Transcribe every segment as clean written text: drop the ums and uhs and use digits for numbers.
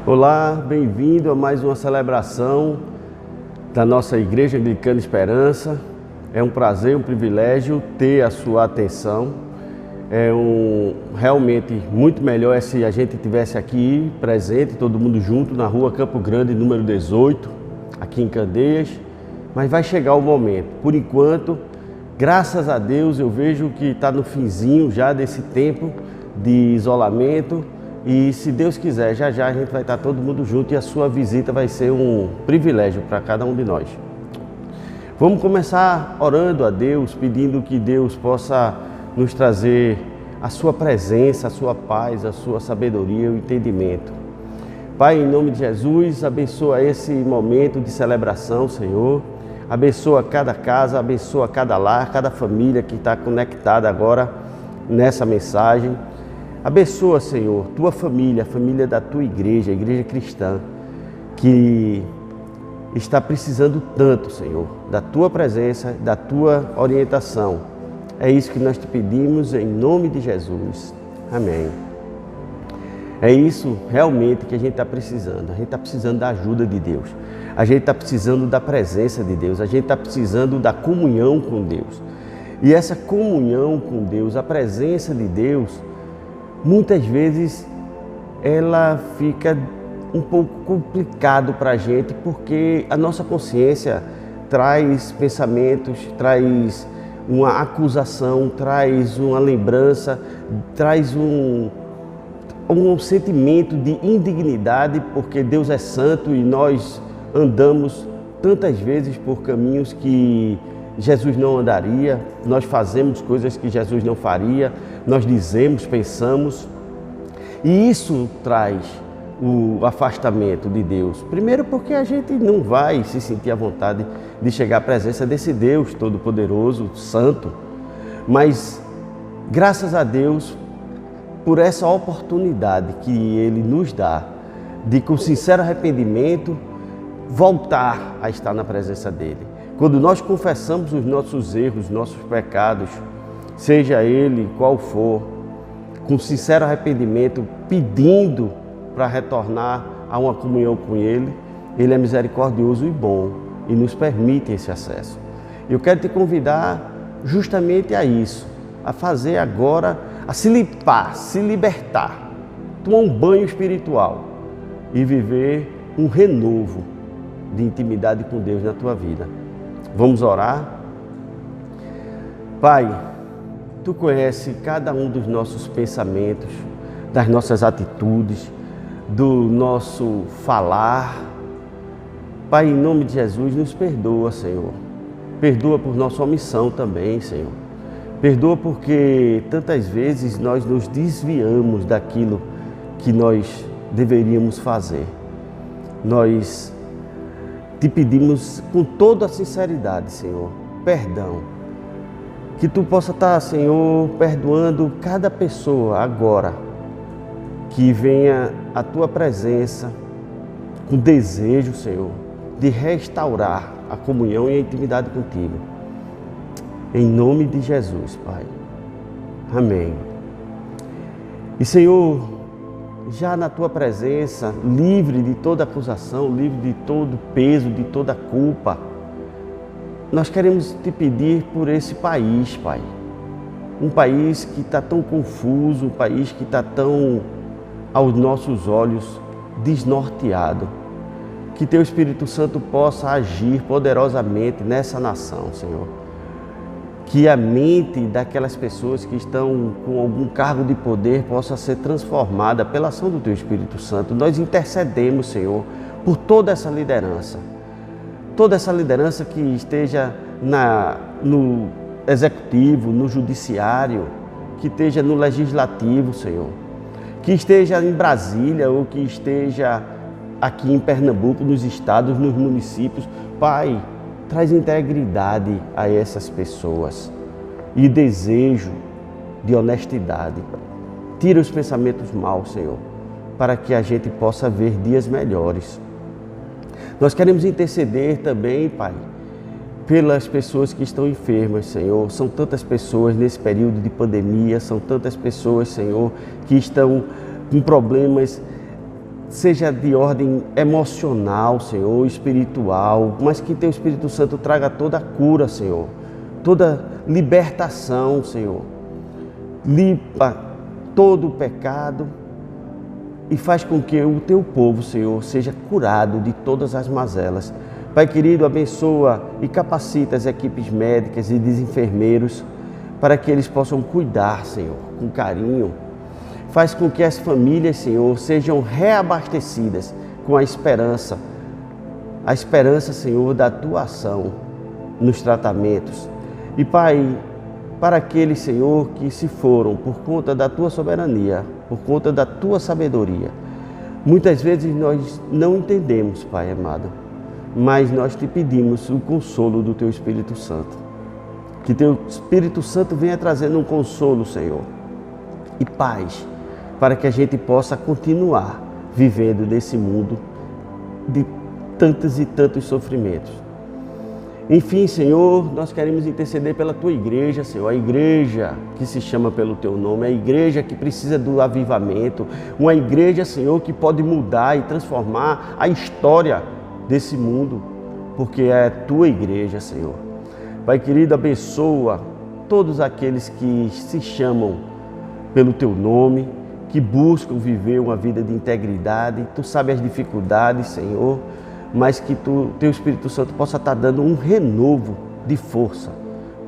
Olá, bem-vindo a mais uma celebração da nossa Igreja Anglicana Esperança. É um prazer, um privilégio ter a sua atenção. Realmente muito melhor se a gente tivesse aqui presente, todo mundo junto, na rua Campo Grande, número 18, aqui em Candeias. Mas vai chegar o momento. Por enquanto, graças a Deus, eu vejo que está no finzinho já desse tempo de isolamento. E se Deus quiser, já a gente vai estar todo mundo junto e a sua visita vai ser um privilégio para cada um de nós. Vamos começar orando a Deus, pedindo que Deus possa nos trazer a sua presença, a sua paz, a sua sabedoria e o entendimento. Pai, em nome de Jesus, abençoa esse momento de celebração, Senhor. Abençoa cada casa, abençoa cada lar, cada família que está conectada agora nessa mensagem. Abençoa, Senhor, tua família, a família da tua igreja, a igreja cristã, que está precisando tanto, Senhor, da tua presença, da tua orientação. É isso que nós te pedimos em nome de Jesus. Amém. É isso realmente que a gente está precisando. A gente está precisando da ajuda de Deus. A gente está precisando da presença de Deus. A gente está precisando da comunhão com Deus. E essa comunhão com Deus, a presença de Deus, muitas vezes ela fica um pouco complicado para a gente, porque a nossa consciência traz pensamentos, traz uma acusação, traz uma lembrança, traz um sentimento de indignidade, porque Deus é santo e nós andamos tantas vezes por caminhos que Jesus não andaria, nós fazemos coisas que Jesus não faria, nós dizemos, pensamos, e isso traz o afastamento de Deus. Primeiro porque a gente não vai se sentir à vontade de chegar à presença desse Deus Todo-Poderoso, Santo, mas graças a Deus por essa oportunidade que Ele nos dá de, com sincero arrependimento, voltar a estar na presença dEle. Quando nós confessamos os nossos erros, nossos pecados, seja ele qual for, com sincero arrependimento, pedindo para retornar a uma comunhão com Ele, Ele é misericordioso e bom e nos permite esse acesso. Eu quero te convidar justamente a isso, a fazer agora, a se limpar, se libertar, tomar um banho espiritual e viver um renovo de intimidade com Deus na tua vida. Vamos orar? Pai, Tu conheces cada um dos nossos pensamentos, das nossas atitudes, do nosso falar. Pai, em nome de Jesus, nos perdoa, Senhor. Perdoa por nossa omissão também, Senhor. Perdoa porque tantas vezes nós nos desviamos daquilo que nós deveríamos fazer. Nós te pedimos com toda a sinceridade, Senhor, perdão. Que Tu possa estar, Senhor, perdoando cada pessoa agora, que venha à Tua presença com desejo, Senhor, de restaurar a comunhão e a intimidade contigo. Em nome de Jesus, Pai. Amém. E, Senhor, já na Tua presença, livre de toda acusação, livre de todo peso, de toda culpa, nós queremos te pedir por esse país, Pai. Um país que está tão confuso, um país que está tão, aos nossos olhos, desnorteado. Que Teu Espírito Santo possa agir poderosamente nessa nação, Senhor. Que a mente daquelas pessoas que estão com algum cargo de poder possa ser transformada pela ação do Teu Espírito Santo. Nós intercedemos, Senhor, por toda essa liderança que esteja no executivo, no judiciário, que esteja no legislativo, Senhor, que esteja em Brasília ou que esteja aqui em Pernambuco, nos estados, nos municípios. Pai, traz integridade a essas pessoas e desejo de honestidade. Tira os pensamentos maus, Senhor, para que a gente possa ver dias melhores. Nós queremos interceder também, Pai, pelas pessoas que estão enfermas, Senhor. São tantas pessoas nesse período de pandemia, são tantas pessoas, Senhor, que estão com problemas seja de ordem emocional, Senhor, espiritual, mas que Teu Espírito Santo traga toda a cura, Senhor, toda libertação, Senhor. Limpa todo o pecado e faz com que o Teu povo, Senhor, seja curado de todas as mazelas. Pai querido, abençoa e capacita as equipes médicas e dos enfermeiros para que eles possam cuidar, Senhor, com carinho. Faz com que as famílias, Senhor, sejam reabastecidas com a esperança, Senhor, da Tua ação nos tratamentos. E, Pai, para aqueles, Senhor, que se foram por conta da Tua soberania, por conta da Tua sabedoria, muitas vezes nós não entendemos, Pai amado, mas nós Te pedimos o consolo do Teu Espírito Santo. Que Teu Espírito Santo venha trazendo um consolo, Senhor, e paz, para que a gente possa continuar vivendo nesse mundo de tantos e tantos sofrimentos. Enfim, Senhor, nós queremos interceder pela Tua igreja, Senhor, a igreja que se chama pelo Teu nome, a igreja que precisa do avivamento, uma igreja, Senhor, que pode mudar e transformar a história desse mundo, porque é a Tua igreja, Senhor. Pai querido, abençoa todos aqueles que se chamam pelo Teu nome, que buscam viver uma vida de integridade. Tu sabes as dificuldades, Senhor, mas que Teu Espírito Santo possa estar dando um renovo de força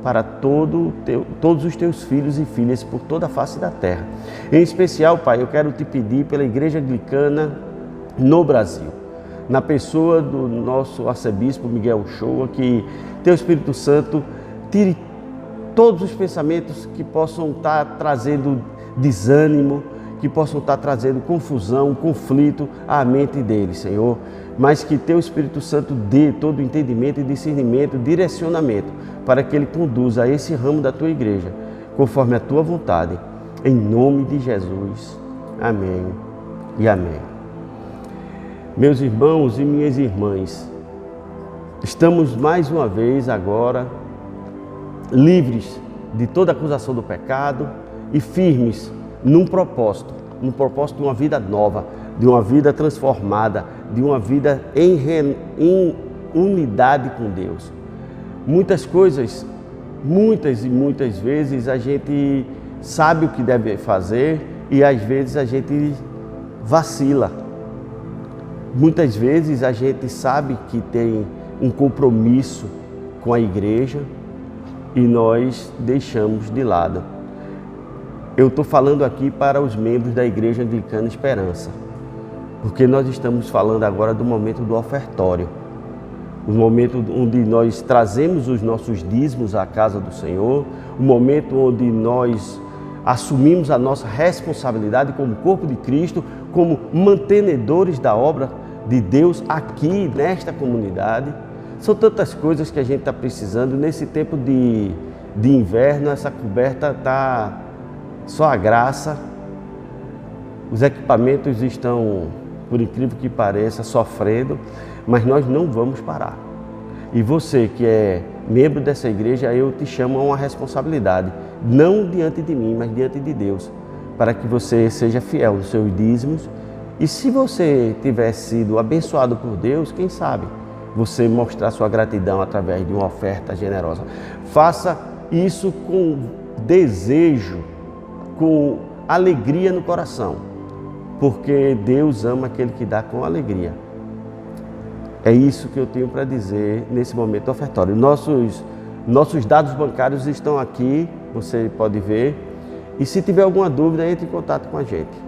para todos os Teus filhos e filhas por toda a face da terra. Em especial, Pai, eu quero Te pedir pela Igreja Anglicana no Brasil, na pessoa do nosso arcebispo Miguel Uchoa, que Teu Espírito Santo tire todos os pensamentos que possam estar trazendo desânimo, que possam estar trazendo confusão, conflito à mente dele, Senhor, mas que Teu Espírito Santo dê todo o entendimento e discernimento, direcionamento, para que ele conduza esse ramo da Tua igreja, conforme a Tua vontade, em nome de Jesus. Amém e amém. Meus irmãos e minhas irmãs, estamos mais uma vez agora livres de toda acusação do pecado e firmes num propósito de uma vida nova, de uma vida transformada, de uma vida em unidade com Deus. Muitas coisas, muitas vezes a gente sabe o que deve fazer e às vezes a gente vacila. Muitas vezes a gente sabe que tem um compromisso com a igreja e nós deixamos de lado. Eu estou falando aqui para os membros da Igreja Anglicana Esperança, porque nós estamos falando agora do momento do ofertório, o momento onde nós trazemos os nossos dízimos à casa do Senhor, o momento onde nós assumimos a nossa responsabilidade como corpo de Cristo, como mantenedores da obra de Deus aqui nesta comunidade. São tantas coisas que a gente está precisando. Nesse tempo de inverno, essa coberta está só a graça. Os equipamentos estão, por incrível que pareça, sofrendo, mas nós não vamos parar. E você que é membro dessa igreja, eu te chamo a uma responsabilidade, não diante de mim, mas diante de Deus, para que você seja fiel nos seus dízimos. E se você tiver sido abençoado por Deus, quem sabe você mostrar sua gratidão através de uma oferta generosa. Faça isso com desejo, com alegria no coração, porque Deus ama aquele que dá com alegria. É isso que eu tenho para dizer nesse momento ofertório. Nossos dados bancários estão aqui, você pode ver. E se tiver alguma dúvida, entre em contato com a gente.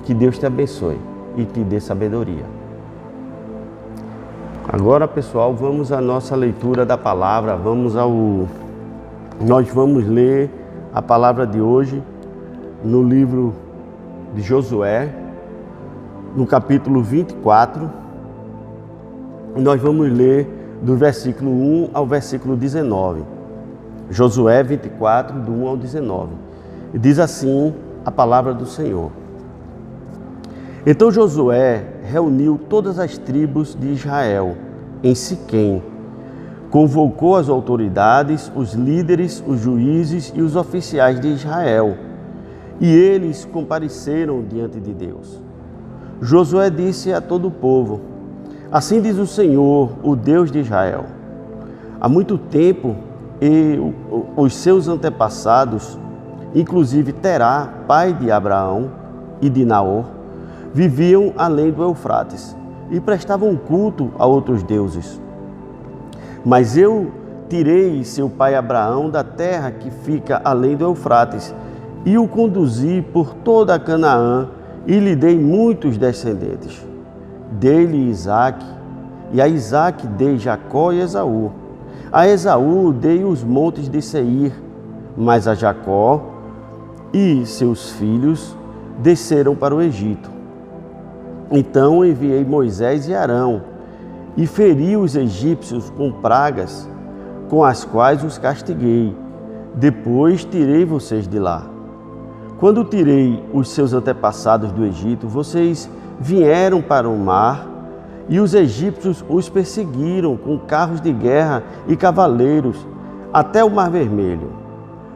Que Deus te abençoe e te dê sabedoria. Agora, pessoal, vamos à nossa leitura da palavra. Nós vamos ler a palavra de hoje no livro de Josué, no capítulo 24. Nós vamos ler do versículo 1 ao versículo 19. Josué 24, do 1 ao 19. E diz assim a palavra do Senhor. Então Josué reuniu todas as tribos de Israel em Siquém, convocou as autoridades, os líderes, os juízes e os oficiais de Israel, e eles compareceram diante de Deus. Josué disse a todo o povo: assim diz o Senhor, o Deus de Israel. Há muito tempo, os seus antepassados, inclusive Terá, pai de Abraão e de Naor, viviam além do Eufrates e prestavam culto a outros deuses. Mas eu tirei seu pai Abraão da terra que fica além do Eufrates e o conduzi por toda a Canaã e lhe dei muitos descendentes. Dei-lhe Isaque, e a Isaque dei Jacó e Esaú. A Esaú dei os montes de Seir, mas a Jacó e seus filhos desceram para o Egito. Então enviei Moisés e Arão, e feri os egípcios com pragas, com as quais os castiguei. Depois tirei vocês de lá. Quando tirei os seus antepassados do Egito, vocês vieram para o mar, e os egípcios os perseguiram com carros de guerra e cavaleiros até o Mar Vermelho.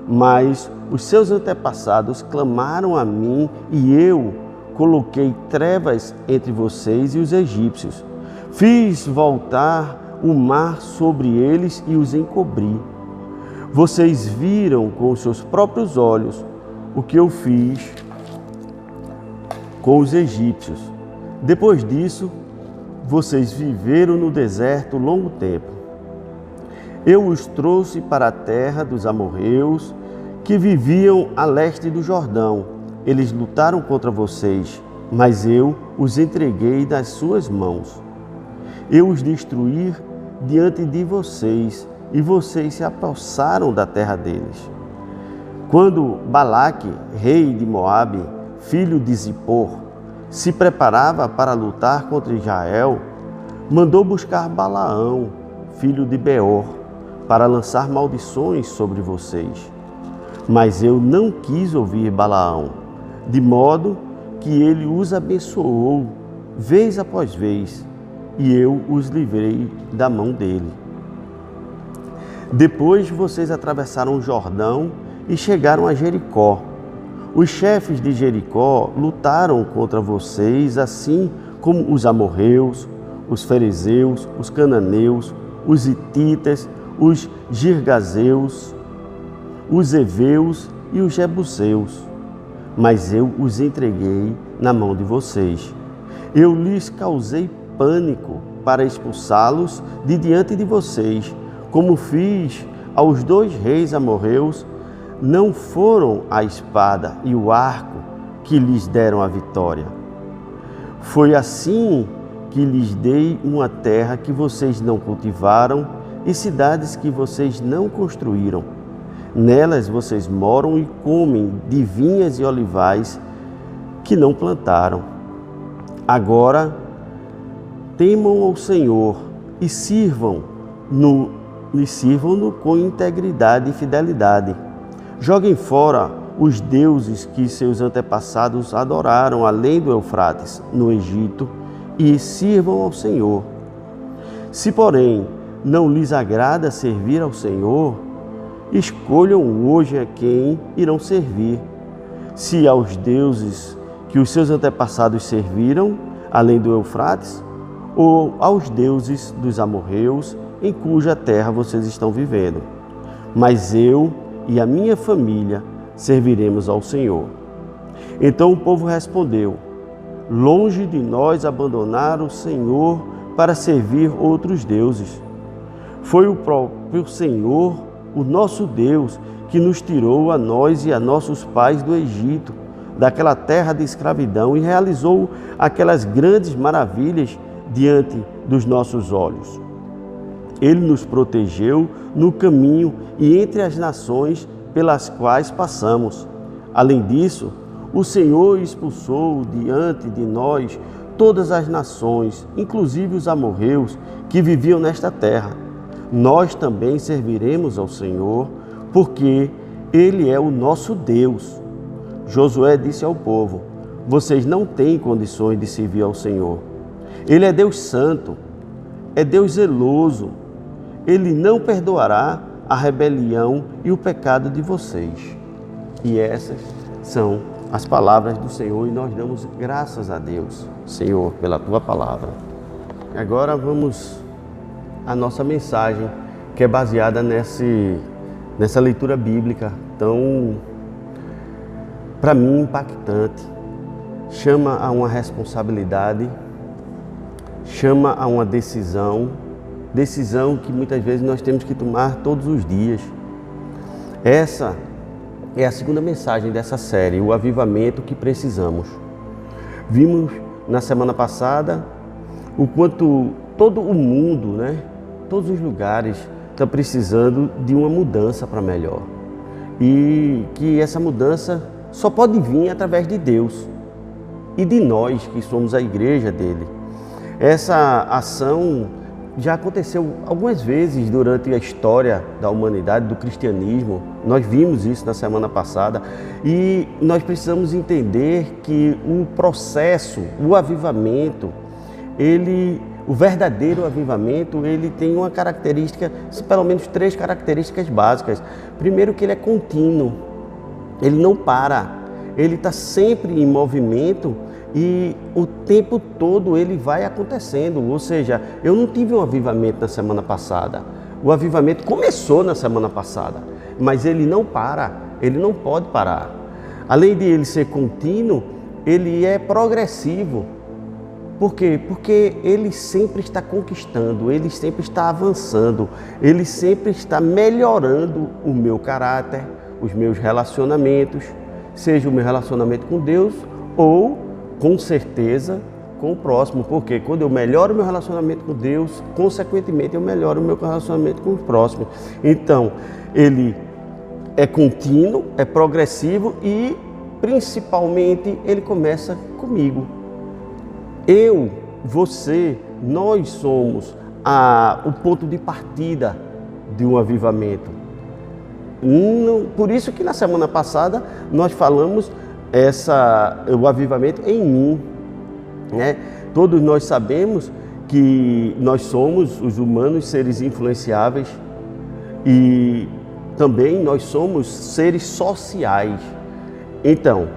Mas os seus antepassados clamaram a mim, e eu coloquei trevas entre vocês e os egípcios. Fiz voltar o mar sobre eles e os encobri. Vocês viram com os seus próprios olhos o que eu fiz com os egípcios. Depois disso, vocês viveram no deserto longo tempo. Eu os trouxe para a terra dos amorreus, que viviam a leste do Jordão. Eles lutaram contra vocês, mas eu os entreguei nas suas mãos. Eu os destruí diante de vocês, e vocês se apossaram da terra deles. Quando Balaque, rei de Moabe, filho de Zippor, se preparava para lutar contra Israel, mandou buscar Balaão, filho de Beor, para lançar maldições sobre vocês. Mas eu não quis ouvir Balaão, de modo que ele os abençoou vez após vez, e eu os livrei da mão dele. Depois vocês atravessaram o Jordão e chegaram a Jericó. Os chefes de Jericó lutaram contra vocês, assim como os amorreus, os ferezeus, os cananeus, os hititas, os girgazeus, os heveus e os jebuseus. Mas eu os entreguei na mão de vocês. Eu lhes causei pânico para expulsá-los de diante de vocês, como fiz aos 2 reis amorreus. Não foram a espada e o arco que lhes deram a vitória. Foi assim que lhes dei uma terra que vocês não cultivaram e cidades que vocês não construíram. Nelas vocês moram e comem de vinhas e olivais que não plantaram. Agora temam ao Senhor e sirvam-no com integridade e fidelidade. Joguem fora os deuses que seus antepassados adoraram além do Eufrates, no Egito, e sirvam ao Senhor. Se, porém, não lhes agrada servir ao Senhor, escolham hoje a quem irão servir. Se aos deuses que os seus antepassados serviram, além do Eufrates, ou aos deuses dos amorreus, em cuja terra vocês estão vivendo. Mas eu e a minha família serviremos ao Senhor. Então o povo respondeu: longe de nós abandonar o Senhor para servir outros deuses. Foi o próprio Senhor, o nosso Deus, que nos tirou a nós e a nossos pais do Egito, daquela terra de escravidão, e realizou aquelas grandes maravilhas diante dos nossos olhos. Ele nos protegeu no caminho e entre as nações pelas quais passamos. Além disso, o Senhor expulsou diante de nós todas as nações, inclusive os amorreus que viviam nesta terra. Nós também serviremos ao Senhor, porque Ele é o nosso Deus. Josué disse ao povo: vocês não têm condições de servir ao Senhor. Ele é Deus santo, é Deus zeloso. Ele não perdoará a rebelião e o pecado de vocês. E essas são as palavras do Senhor e nós damos graças a Deus, Senhor, pela Tua palavra. Agora vamos à nossa mensagem, que é baseada nessa leitura bíblica tão, para mim, impactante. Chama a uma responsabilidade, chama a uma decisão que muitas vezes nós temos que tomar todos os dias. Essa é a segunda mensagem dessa série, o avivamento que precisamos. Vimos na semana passada o quanto todo o mundo, todos os lugares estão precisando de uma mudança para melhor. E que essa mudança só pode vir através de Deus e de nós que somos a igreja dele. Essa ação já aconteceu algumas vezes durante a história da humanidade, do cristianismo. Nós vimos isso na semana passada e nós precisamos entender que o processo, o avivamento, o verdadeiro avivamento, ele tem uma característica, pelo menos 3 características básicas. Primeiro, que ele é contínuo, ele não para, ele está sempre em movimento e o tempo todo ele vai acontecendo. Ou seja, eu não tive um avivamento na semana passada. O avivamento começou na semana passada, mas ele não para, ele não pode parar. Além de ele ser contínuo, ele é progressivo. Por quê? Porque ele sempre está conquistando, ele sempre está avançando, ele sempre está melhorando o meu caráter, os meus relacionamentos, seja o meu relacionamento com Deus ou, com certeza, com o próximo. Porque quando eu melhoro o meu relacionamento com Deus, consequentemente eu melhoro o meu relacionamento com o próximo. Então, ele é contínuo, é progressivo e, principalmente, ele começa comigo. Eu, você, nós somos o ponto de partida de um avivamento. Por isso que na semana passada nós falamos o avivamento em mim. Todos nós sabemos que nós somos, os humanos, seres influenciáveis e também nós somos seres sociais. Então,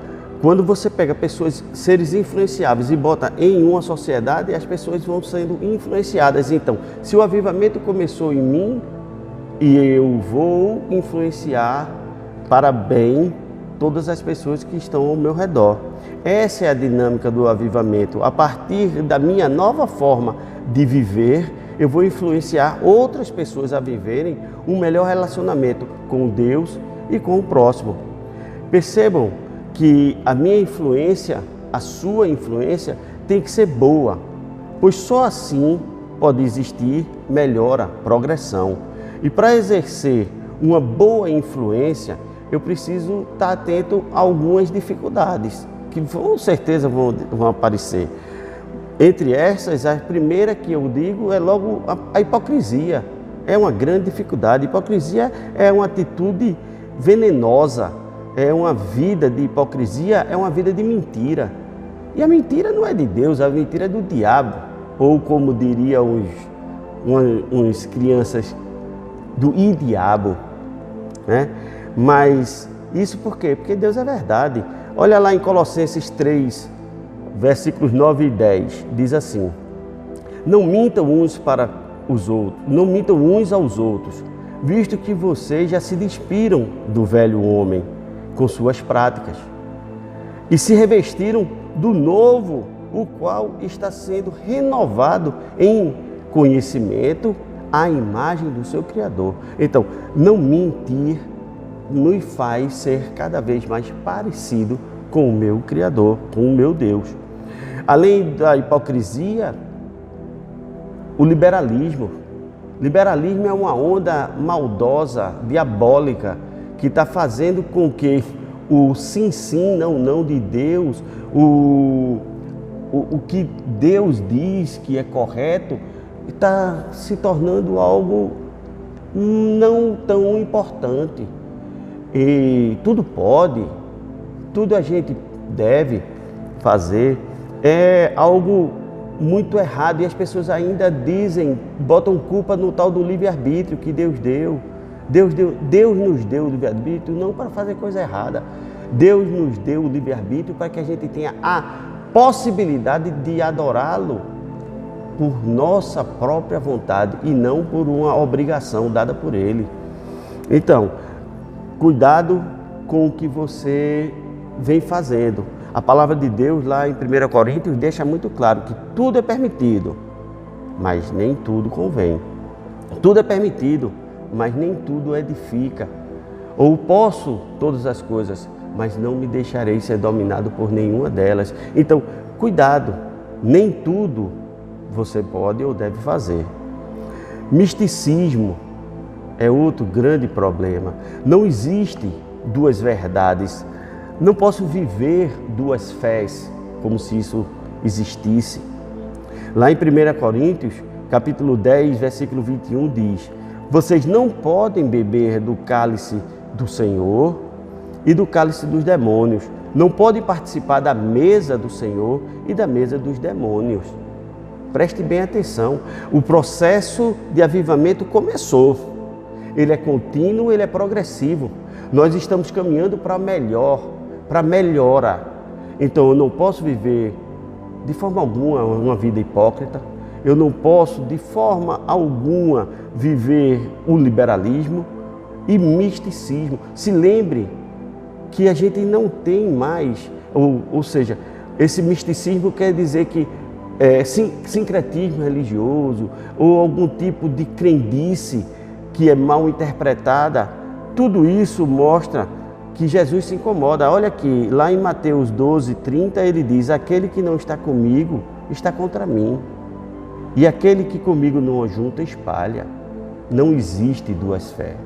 quando você pega seres influenciáveis e bota em uma sociedade, as pessoas vão sendo influenciadas. Então, se o avivamento começou em mim, e eu vou influenciar para bem todas as pessoas que estão ao meu redor. Essa é a dinâmica do avivamento. A partir da minha nova forma de viver, eu vou influenciar outras pessoas a viverem um melhor relacionamento com Deus e com o próximo. Percebam que a minha influência, a sua influência, tem que ser boa, pois só assim pode existir melhora, progressão. E para exercer uma boa influência, eu preciso estar atento a algumas dificuldades, que com certeza vão aparecer. Entre essas, a primeira que eu digo é logo a hipocrisia. É uma grande dificuldade. Hipocrisia é uma atitude venenosa, é uma vida de hipocrisia, é uma vida de mentira. E a mentira não é de Deus, a mentira é do diabo. Ou como diriam uns crianças, do diabo, Mas isso por quê? Porque Deus é verdade. Olha lá em Colossenses 3, versículos 9 e 10, diz assim: não mintam uns para os outros, não mintam uns aos outros, visto que vocês já se despiram do velho homem com suas práticas e se revestiram do novo, o qual está sendo renovado em conhecimento à imagem do seu Criador. Então, não mentir nos faz ser cada vez mais parecido com o meu Criador, com o meu Deus. Além da hipocrisia, o liberalismo. Liberalismo é uma onda maldosa, diabólica, que está fazendo com que o sim, sim, não, não de Deus, o que Deus diz que é correto, está se tornando algo não tão importante. E tudo pode, tudo a gente deve fazer, é algo muito errado. E as pessoas ainda botam culpa no tal do livre-arbítrio que Deus deu. Deus nos deu o livre-arbítrio não para fazer coisa errada. Deus nos deu o livre-arbítrio para que a gente tenha a possibilidade de adorá-lo por nossa própria vontade e não por uma obrigação dada por Ele. Então, cuidado com o que você vem fazendo. A palavra de Deus lá em 1 Coríntios deixa muito claro que tudo é permitido, mas nem tudo convém. Tudo é permitido, mas nem tudo edifica. Ou posso todas as coisas, mas não me deixarei ser dominado por nenhuma delas. Então, cuidado, nem tudo você pode ou deve fazer. Misticismo é outro grande problema. Não existe duas verdades. Não posso viver duas fés, como se isso existisse. Lá em 1 Coríntios, capítulo 10, versículo 21, diz: vocês não podem beber do cálice do Senhor e do cálice dos demônios. Não podem participar da mesa do Senhor e da mesa dos demônios. Preste bem atenção. O processo de avivamento começou. Ele é contínuo, ele é progressivo. Nós estamos caminhando para melhor, para melhora. Então eu não posso viver de forma alguma uma vida hipócrita. Eu não posso de forma alguma viver o liberalismo e misticismo. Se lembre que a gente não tem mais, ou seja, esse misticismo quer dizer que sincretismo religioso ou algum tipo de crendice que é mal interpretada. Tudo isso mostra que Jesus se incomoda. Olha aqui, lá em Mateus 12, 30, ele diz: aquele que não está comigo está contra mim, e aquele que comigo não ajunta espalha. Não existe duas fés.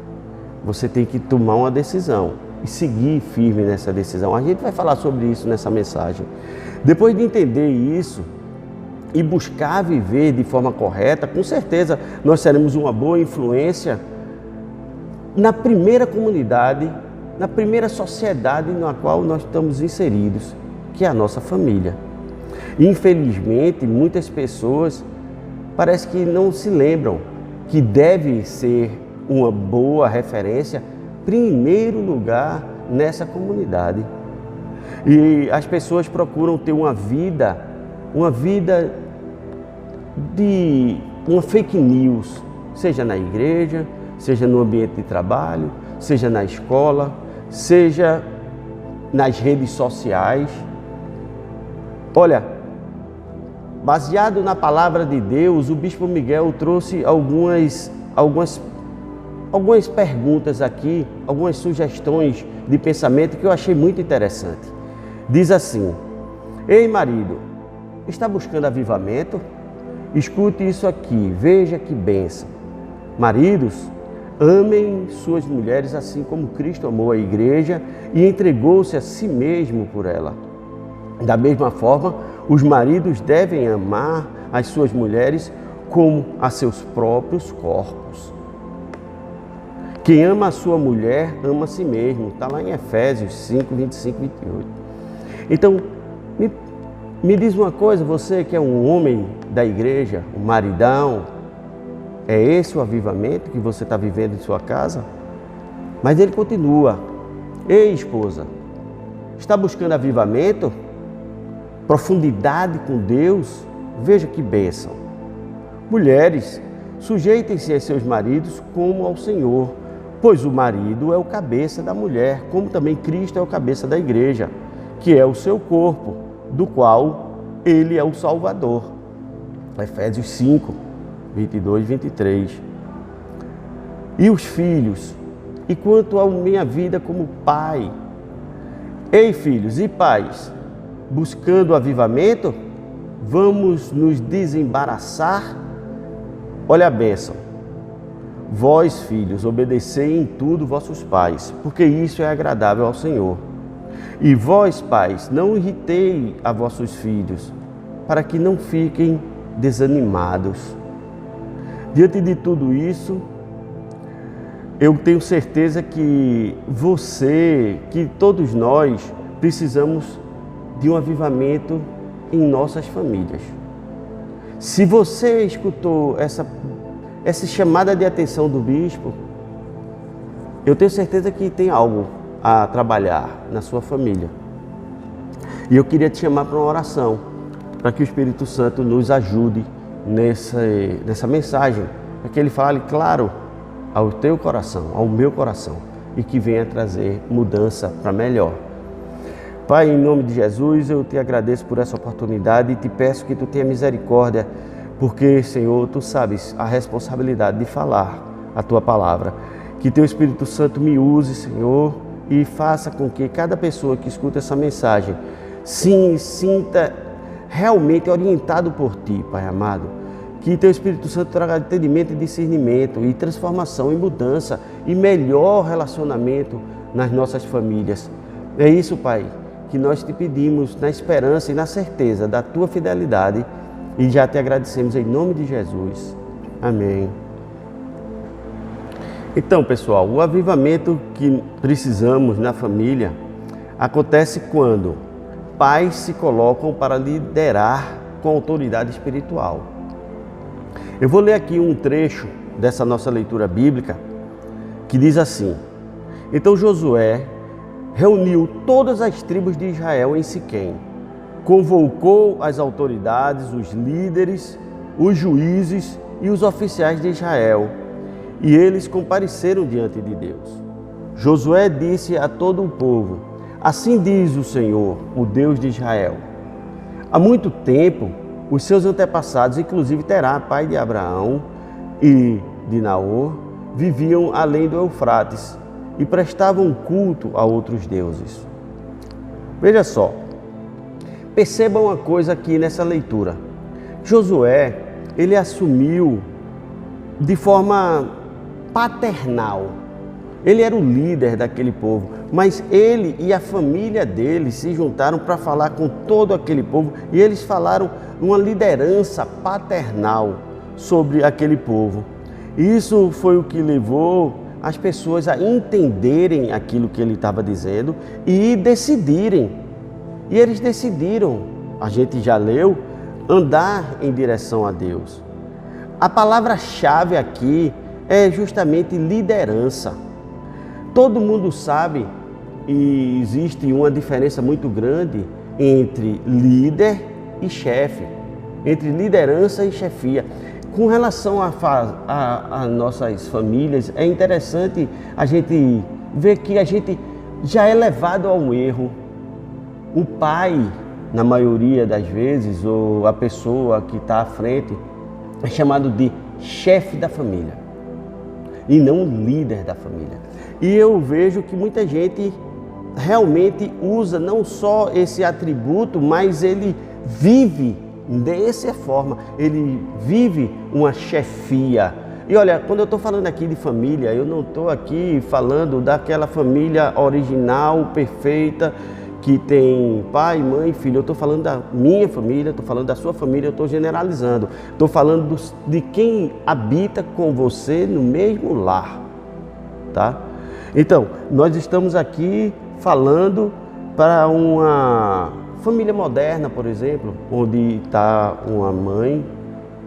Você tem que tomar uma decisão e seguir firme nessa decisão. A gente vai falar sobre isso nessa mensagem. Depois de entender isso e buscar viver de forma correta, com certeza nós seremos uma boa influência na primeira comunidade, na primeira sociedade na qual nós estamos inseridos, que é a nossa família. Infelizmente, muitas pessoas parece que não se lembram que deve ser uma boa referência, primeiro lugar, nessa comunidade. E as pessoas procuram ter uma vida de uma fake news, seja na igreja, seja no ambiente de trabalho, seja na escola, seja nas redes sociais. Olha, baseado na palavra de Deus, o Bispo Miguel trouxe algumas perguntas aqui, algumas sugestões de pensamento que eu achei muito interessante. Diz assim: ei marido, está buscando avivamento? Escute isso aqui, veja que bênção. Maridos, amem suas mulheres assim como Cristo amou a igreja e entregou-se a si mesmo por ela. Da mesma forma, os maridos devem amar as suas mulheres como a seus próprios corpos. Quem ama a sua mulher, ama a si mesmo. Está lá em Efésios 5, 25 e 28. Então, me diz uma coisa, você que é um homem da igreja, um maridão, é esse o avivamento que você está vivendo em sua casa? Mas ele continua: ei esposa, está buscando avivamento? Profundidade com Deus? Veja que bênção. Mulheres, sujeitem-se a seus maridos como ao Senhor, pois o marido é o cabeça da mulher, como também Cristo é o cabeça da igreja, que é o seu corpo, do qual ele é o Salvador. Efésios 5, 22 e 23. E os filhos, e quanto à minha vida como pai? Ei filhos e pais, buscando avivamento, vamos nos desembaraçar? Olha a bênção. Vós, filhos, obedecei em tudo vossos pais, porque isso é agradável ao Senhor. E vós, pais, não irritei a vossos filhos, para que não fiquem desanimados. Diante de tudo isso, eu tenho certeza que você, que todos nós, precisamos de um avivamento em nossas famílias. Se você escutou essa chamada de atenção do bispo, eu tenho certeza que tem algo a trabalhar na sua família. E eu queria te chamar para uma oração, para que o Espírito Santo nos ajude nessa mensagem, para que ele fale, claro, ao teu coração, ao meu coração, e que venha trazer mudança para melhor. Pai, em nome de Jesus, eu te agradeço por essa oportunidade e te peço que tu tenha misericórdia, porque, Senhor, tu sabes a responsabilidade de falar a tua palavra. Que teu Espírito Santo me use, Senhor, e faça com que cada pessoa que escuta essa mensagem se sinta realmente orientado por ti, Pai amado. Que teu Espírito Santo traga entendimento e discernimento e transformação e mudança e melhor relacionamento nas nossas famílias. É isso, Pai, que nós te pedimos na esperança e na certeza da tua fidelidade e já te agradecemos em nome de Jesus. Amém. Então, pessoal, o avivamento que precisamos na família acontece quando pais se colocam para liderar com autoridade espiritual. Eu vou ler aqui um trecho dessa nossa leitura bíblica que diz assim: Então Josué reuniu todas as tribos de Israel em Siquém, convocou as autoridades, os líderes, os juízes e os oficiais de Israel, e eles compareceram diante de Deus. Josué disse a todo o povo: Assim diz o Senhor, o Deus de Israel: Há muito tempo, os seus antepassados, inclusive Terá, pai de Abraão e de Naor, viviam além do Eufrates e prestavam culto a outros deuses. Veja só, percebam uma coisa aqui nessa leitura. Josué, ele assumiu de forma paternal. Ele era o líder daquele povo, mas ele e a família dele se juntaram para falar com todo aquele povo e eles falaram uma liderança paternal sobre aquele povo. Isso foi o que levou as pessoas a entenderem aquilo que ele estava dizendo e decidirem. E eles decidiram, a gente já leu, andar em direção a Deus. A palavra-chave aqui é justamente liderança. Todo mundo sabe, e existe uma diferença muito grande entre líder e chefe, entre liderança e chefia. Com relação a nossas famílias, é interessante a gente ver que a gente já é levado a um erro. O pai, na maioria das vezes, ou a pessoa que está à frente, é chamado de chefe da família e não líder da família. E eu vejo que muita gente realmente usa não só esse atributo, mas ele vive dessa forma, ele vive uma chefia. E olha, quando eu estou falando aqui de família, eu não estou aqui falando daquela família original, perfeita, que tem pai, mãe, filho. Eu estou falando da minha família, estou falando da sua família, eu estou generalizando. Estou falando de quem habita com você no mesmo lar, tá? Então, nós estamos aqui falando para uma família moderna, por exemplo, onde está uma mãe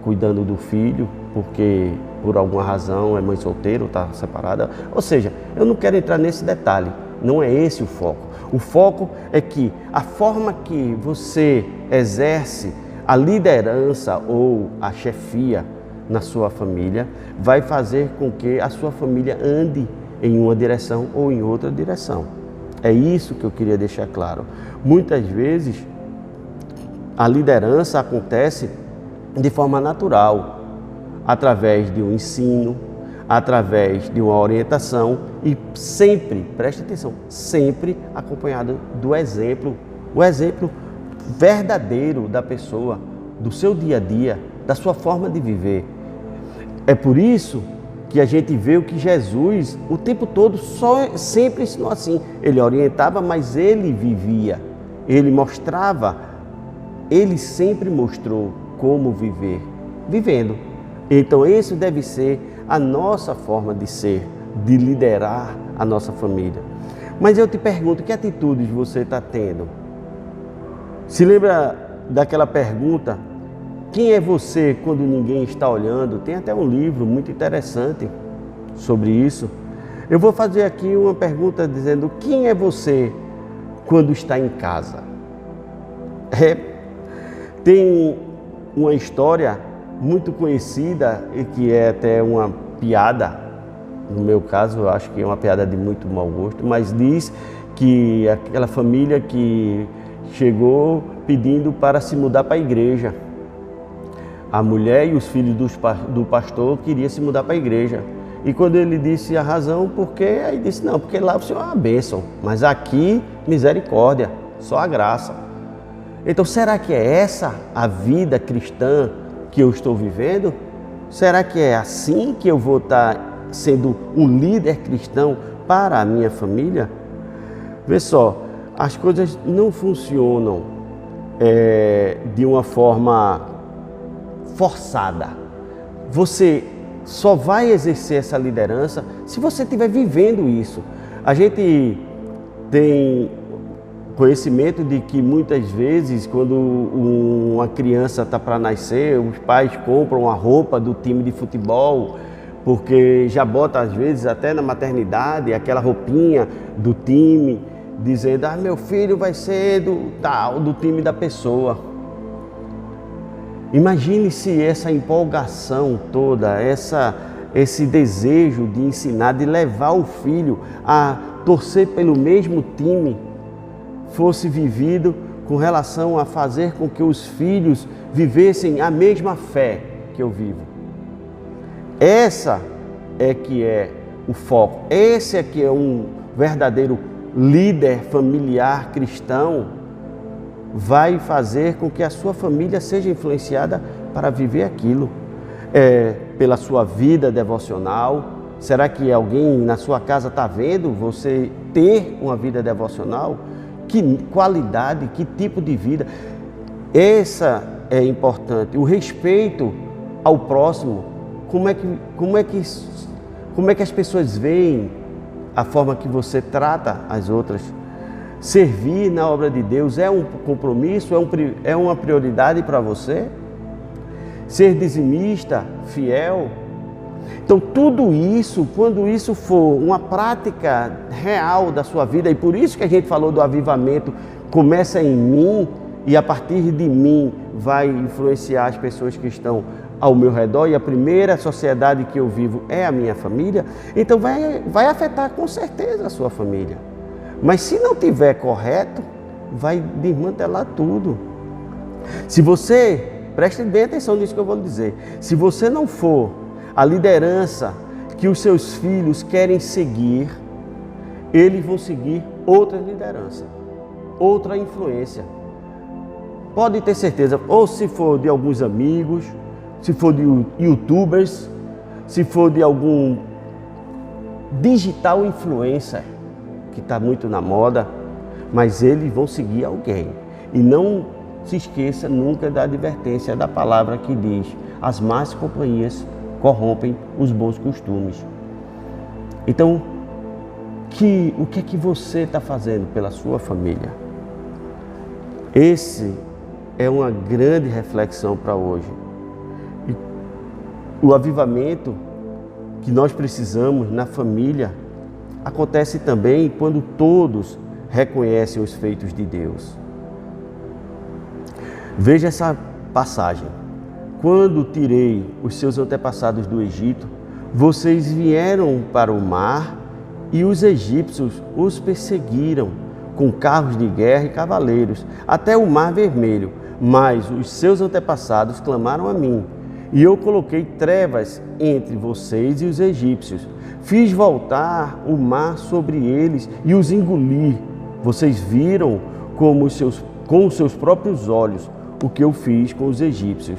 cuidando do filho, porque por alguma razão é mãe solteira ou está separada. Ou seja, eu não quero entrar nesse detalhe, não é esse o foco. O foco é que a forma que você exerce a liderança ou a chefia na sua família vai fazer com que a sua família ande em uma direção ou em outra direção. É isso que eu queria deixar claro. Muitas vezes a liderança acontece de forma natural, através de um ensino, através de uma orientação e sempre, preste atenção, sempre acompanhado do exemplo, o exemplo verdadeiro da pessoa, do seu dia a dia, da sua forma de viver. É por isso que a gente vê o que Jesus, o tempo todo, sempre ensinou assim. Ele orientava, mas ele vivia, ele mostrava, ele sempre mostrou como viver, vivendo. Então, esse deve ser a nossa forma de ser, de liderar a nossa família. Mas eu te pergunto, que atitudes você está tendo? Se lembra daquela pergunta, quem é você quando ninguém está olhando? Tem até um livro muito interessante sobre isso. Eu vou fazer aqui uma pergunta dizendo: quem é você quando está em casa? Tem uma história muito conhecida e que é até uma piada, no meu caso eu acho que é uma piada de muito mau gosto, mas diz que aquela família que chegou pedindo para se mudar para a igreja. A mulher e os filhos do pastor queriam se mudar para a igreja. E quando ele disse a razão, por quê? Aí disse: não, porque lá o Senhor é uma bênção, mas aqui misericórdia, só a graça. Então será que é essa a vida cristã que eu estou vivendo? Será que é assim que eu vou estar sendo um líder cristão para a minha família? Vê só, as coisas não funcionam de uma forma forçada. Você só vai exercer essa liderança se você estiver vivendo isso. A gente tem conhecimento de que muitas vezes, quando uma criança está para nascer, os pais compram a roupa do time de futebol, porque já bota às vezes até na maternidade aquela roupinha do time, dizendo: meu filho vai ser do time da pessoa. Imagine se essa empolgação toda, esse desejo de ensinar, de levar o filho a torcer pelo mesmo time, fosse vivido com relação a fazer com que os filhos vivessem a mesma fé que eu vivo. Essa é que é o foco, esse é que é um verdadeiro líder familiar cristão. Vai fazer com que a sua família seja influenciada para viver aquilo. Pela sua vida devocional. Será que alguém na sua casa está vendo você ter uma vida devocional? Que qualidade, que tipo de vida? Essa é importante. O respeito ao próximo. Como é que as pessoas veem a forma que você trata as outras? Servir na obra de Deus é um compromisso, é uma prioridade para você? Ser dizimista, fiel? Então tudo isso, quando isso for uma prática real da sua vida, e por isso que a gente falou do avivamento, começa em mim e a partir de mim vai influenciar as pessoas que estão ao meu redor, e a primeira sociedade que eu vivo é a minha família, então vai afetar com certeza a sua família. Mas se não tiver correto, vai desmantelar tudo. Se você, preste bem atenção nisso que eu vou dizer, se você não for a liderança que os seus filhos querem seguir, eles vão seguir outra liderança, outra influência. Pode ter certeza, ou se for de alguns amigos, se for de youtubers, se for de algum digital influencer, que está muito na moda, mas eles vão seguir alguém. E não se esqueça nunca da advertência da palavra que diz: as más companhias corrompem os bons costumes. Então, o que é que você está fazendo pela sua família? Esse é uma grande reflexão para hoje. E o avivamento que nós precisamos na família acontece também quando todos reconhecem os feitos de Deus. Veja essa passagem. Quando tirei os seus antepassados do Egito, vocês vieram para o mar e os egípcios os perseguiram com carros de guerra e cavaleiros até o Mar Vermelho. Mas os seus antepassados clamaram a mim, e eu coloquei trevas entre vocês e os egípcios. Fiz voltar o mar sobre eles e os engoli. Vocês viram com os seus próprios olhos o que eu fiz com os egípcios.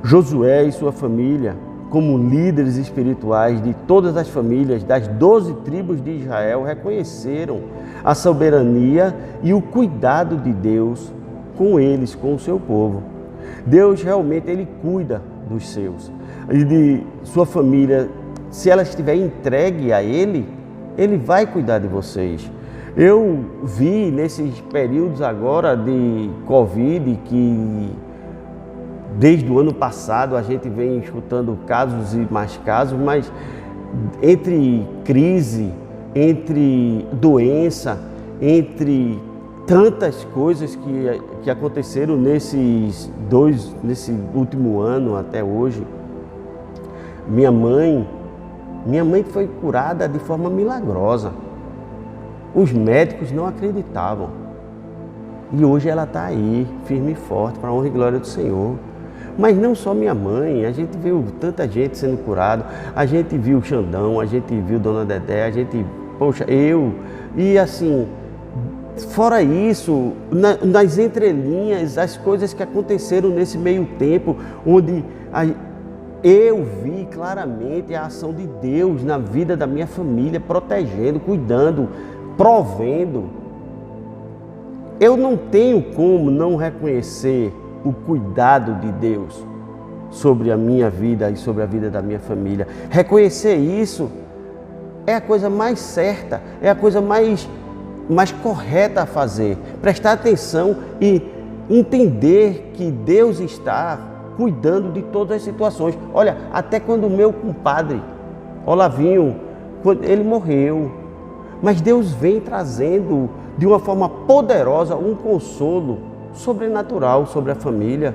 Josué e sua família, como líderes espirituais de todas as famílias das 12 tribos de Israel, reconheceram a soberania e o cuidado de Deus com eles, com o seu povo. Deus realmente, Ele cuida dos seus e de sua família. Se ela estiver entregue a Ele, Ele vai cuidar de vocês. Eu vi nesses períodos agora de Covid, que desde o ano passado a gente vem escutando casos e mais casos, mas entre crise, entre doença, entre tantas coisas que aconteceram nesse último ano até hoje. Minha mãe foi curada de forma milagrosa. Os médicos não acreditavam. E hoje ela está aí, firme e forte, para a honra e glória do Senhor. Mas não só minha mãe, a gente viu tanta gente sendo curado, a gente viu o Xandão, a gente viu Dona Dedé, eu. E assim, fora isso, nas entrelinhas, as coisas que aconteceram nesse meio tempo, onde eu vi claramente a ação de Deus na vida da minha família, protegendo, cuidando, provendo. Eu não tenho como não reconhecer o cuidado de Deus sobre a minha vida e sobre a vida da minha família. Reconhecer isso é a coisa mais certa, é a coisa mais correta a fazer. Prestar atenção e entender que Deus está cuidando de todas as situações. Olha, até quando o meu compadre, Olavinho, ele morreu, mas Deus vem trazendo de uma forma poderosa um consolo sobrenatural sobre a família,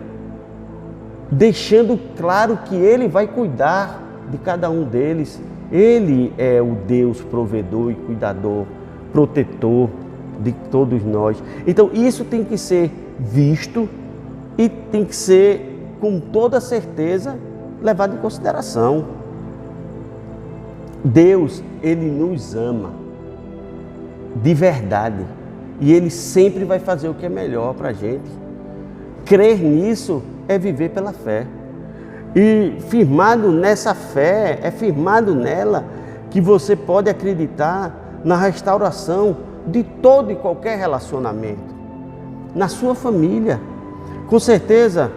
deixando claro que Ele vai cuidar de cada um deles. Ele é o Deus provedor e cuidador, protetor de todos nós. Então isso tem que ser visto e tem que ser, com toda certeza, levado em consideração. Deus, Ele nos ama de verdade. E Ele sempre vai fazer o que é melhor para a gente. Crer nisso é viver pela fé. E firmado nessa fé, é firmado nela que você pode acreditar na restauração de todo e qualquer relacionamento. Na sua família. Com certeza,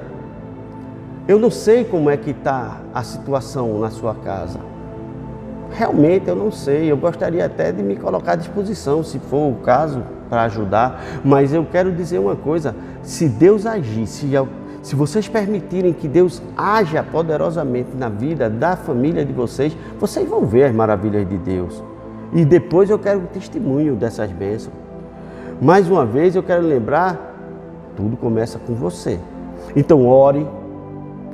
eu não sei como é que está a situação na sua casa. Realmente eu não sei. Eu gostaria até de me colocar à disposição, se for o caso, para ajudar, mas eu quero dizer uma coisa: se Deus agir, se vocês permitirem que Deus haja poderosamente na vida da família de vocês, vocês vão ver as maravilhas de Deus. E depois eu quero o testemunho dessas bênçãos. Mais uma vez eu quero lembrar, tudo começa com você. Então ore,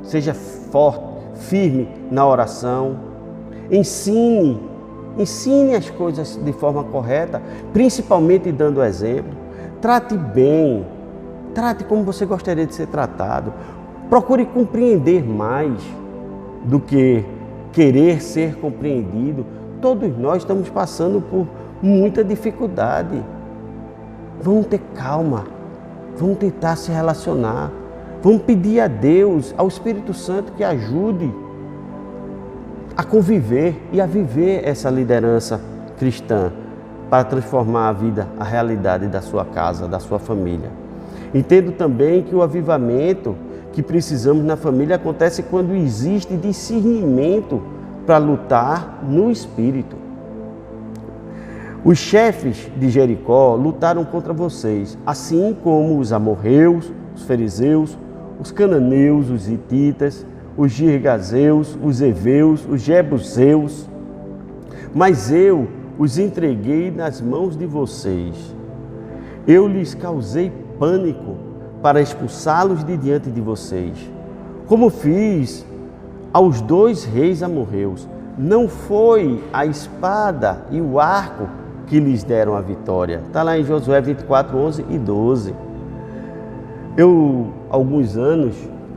seja forte, firme na oração, ensine as coisas de forma correta, principalmente dando exemplo. Trate bem, trate como você gostaria de ser tratado. Procure compreender mais do que querer ser compreendido. Todos nós estamos passando por muita dificuldade. Vamos ter calma, vamos tentar se relacionar, vamos pedir a Deus, ao Espírito Santo, que ajude a conviver e a viver essa liderança cristã para transformar a vida, a realidade da sua casa, da sua família. Entendo também que o avivamento que precisamos na família acontece quando existe discernimento para lutar no Espírito. Os chefes de Jericó lutaram contra vocês, assim como os amorreus, os fariseus, os cananeus, os hititas, os girgazeus, os heveus, os jebuseus, mas eu os entreguei nas mãos de vocês. Eu lhes causei pânico para expulsá-los de diante de vocês, como fiz aos 2 reis amorreus. Não foi a espada e o arco que lhes deram a vitória. Está lá em Josué 24, 11 e 12. Eu, há alguns anos,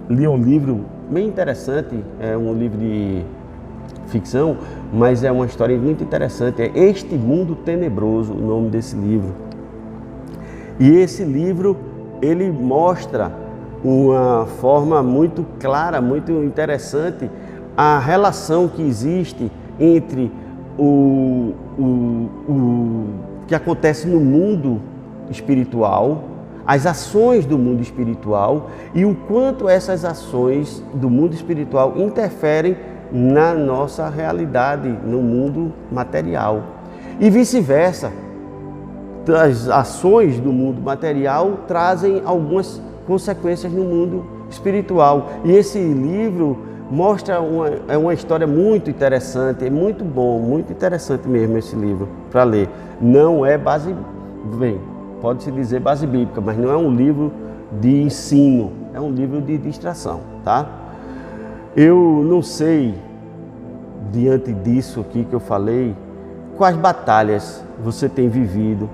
li um livro bem interessante, é um livro de ficção, mas é uma história muito interessante. É Este Mundo Tenebroso, o nome desse livro. E esse livro, ele mostra uma forma muito clara, muito interessante, a relação que existe entre o que acontece no mundo espiritual, as ações do mundo espiritual e o quanto essas ações do mundo espiritual interferem na nossa realidade, no mundo material. E vice-versa, as ações do mundo material trazem algumas consequências no mundo espiritual. E esse livro mostra uma história muito interessante, é muito bom, muito interessante mesmo esse livro para ler. Não é pode-se dizer base bíblica, mas não é um livro de ensino, é um livro de distração, tá? Eu não sei, diante disso aqui que eu falei, quais batalhas você tem vivido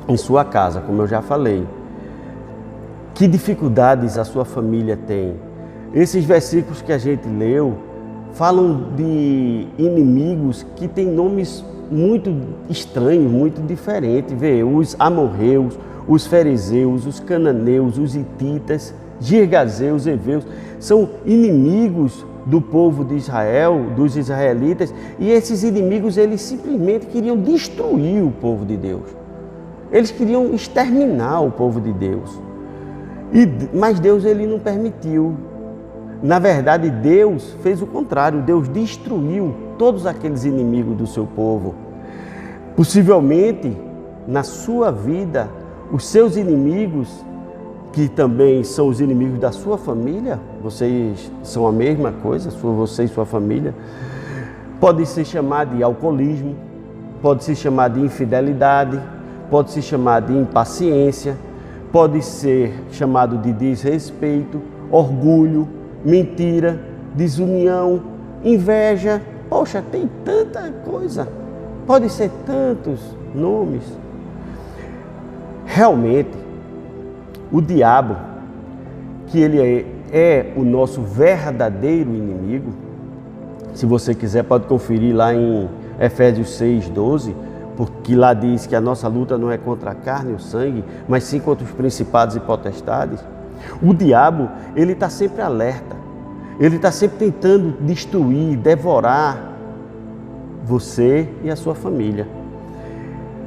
em sua casa, como eu já falei. Que dificuldades a sua família tem? Esses versículos que a gente leu falam de inimigos que têm nomes muito estranhos, muito diferentes. Vê, os amorreus, os fariseus, os cananeus, os hititas, girgazeus, heveus, são inimigos do povo de Israel, dos israelitas, e esses inimigos, eles simplesmente queriam destruir o povo de Deus. Eles queriam exterminar o povo de Deus. Mas Deus, ele não permitiu. Na verdade, Deus fez o contrário. Deus destruiu todos aqueles inimigos do seu povo. Possivelmente, na sua vida, os seus inimigos, que também são os inimigos da sua família, vocês são a mesma coisa, você e sua família, pode se chamar de alcoolismo, pode se chamar de infidelidade, pode se chamar de impaciência, pode ser chamado de desrespeito, orgulho, mentira, desunião, inveja. Poxa, tem tanta coisa. Pode ser tantos nomes. Realmente, o diabo, que ele é o nosso verdadeiro inimigo, se você quiser pode conferir lá em Efésios 6:12, porque lá diz que a nossa luta não é contra a carne e o sangue, mas sim contra os principados e potestades. O diabo, ele está sempre alerta, ele está sempre tentando destruir, devorar você e a sua família.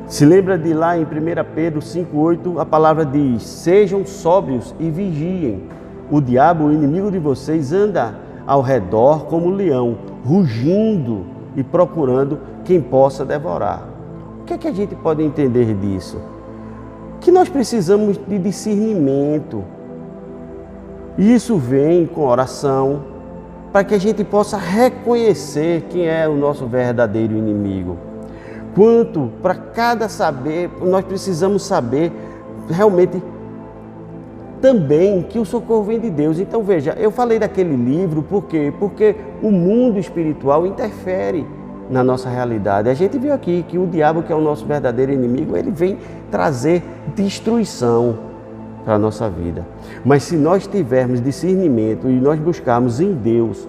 Se lembra de lá em 1 Pedro 5:8, a palavra diz: sejam sóbrios e vigiem. O diabo, o inimigo de vocês, anda ao redor como um leão, rugindo e procurando quem possa devorar. O que é que a gente pode entender disso? Que nós precisamos de discernimento. E isso vem com oração, para que a gente possa reconhecer quem é o nosso verdadeiro inimigo. Quanto para cada saber, nós precisamos saber realmente também que o socorro vem de Deus. Então veja, eu falei daquele livro, por quê? Porque o mundo espiritual interfere na nossa realidade. A gente viu aqui que o diabo, que é o nosso verdadeiro inimigo, ele vem trazer destruição para a nossa vida. Mas se nós tivermos discernimento e nós buscarmos em Deus